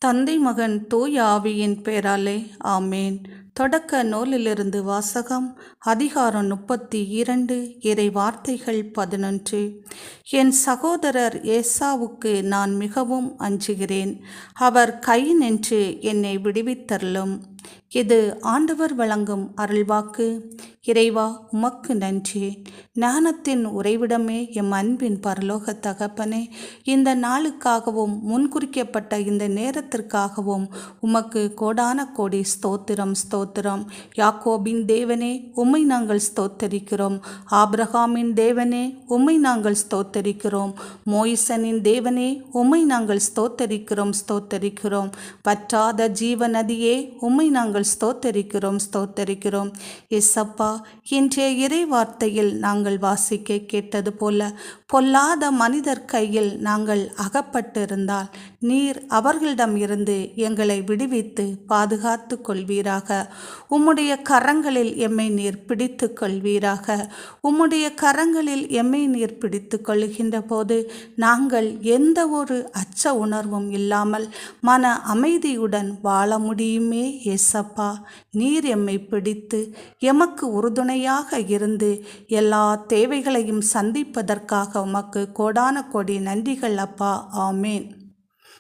தந்தை மகன் தூய ஆவியின் பெயராலே ஆமேன். தொடக்க நூலிலிருந்து வாசகம். அதிகாரம் 32. இறை வார்த்தைகள் 11. என் சகோதரர் ஏசாவுக்கு நான் மிகவும் அஞ்சுகிறேன். அவர் கை நின்று என்னை விடுவித்தருளும். இது ஆண்டவர் வழங்கும் அருள்வாக்கு. இறைவா, உமக்கு நன்றி. ஞானத்தின் உறைவிடமே, எம் அன்பின் பரலோக தகப்பனே, இந்த நாளுக்காகவும் முன்குறிக்கப்பட்ட இந்த நேரத்திற்காகவும் உமக்கு கோடான கோடி ஸ்தோத்திரம் ஸ்தோத்திரம். யாக்கோபின் தேவனே, உம்மை நாங்கள் ஸ்தோத்தரிக்கிறோம். ஆபிரகாமின் தேவனே, உம்மை நாங்கள் ஸ்தோத்தரிக்கிறோம். மோயிசனின் தேவனே, உம்மை நாங்கள் ஸ்தோத்தரிக்கிறோம் ஸ்தோத்தரிக்கிறோம். வற்றாத ஜீவ நதியே, உம்மை நாங்கள் ஸ்தோத்தரிக்கிறோம் ஸ்தோத்தரிக்கிறோம். எசப்பா, இன்றைய இறை வார்த்தையில் நாங்கள் வாசிக்க கேட்டது போல, பொல்லாத மனிதர் கையில் நாங்கள் அகப்பட்டிருந்தால் நீர் அவர்களிடம் இருந்து எங்களை விடுவித்து பாதுகாத்து கொள்வீராக. உம்முடைய கரங்களில் எம்மை நீர் பிடித்து கொள்வீராக. உம்முடைய கரங்களில் எம்மை நீர் பிடித்து கொள்கின்ற போது நாங்கள் எந்த ஒரு அச்ச உணர்வும் இல்லாமல் மன அமைதியுடன் வாழ முடியுமே. ஏசப்பா, நீர் எம்மை பிடித்து எமக்கு உறுதுணையாக இருந்து எல்லா தேவைகளையும் சந்திப்பதற்காக உமக்கு கோடான கோடி நன்றிகள் அப்பா. ஆமேன்.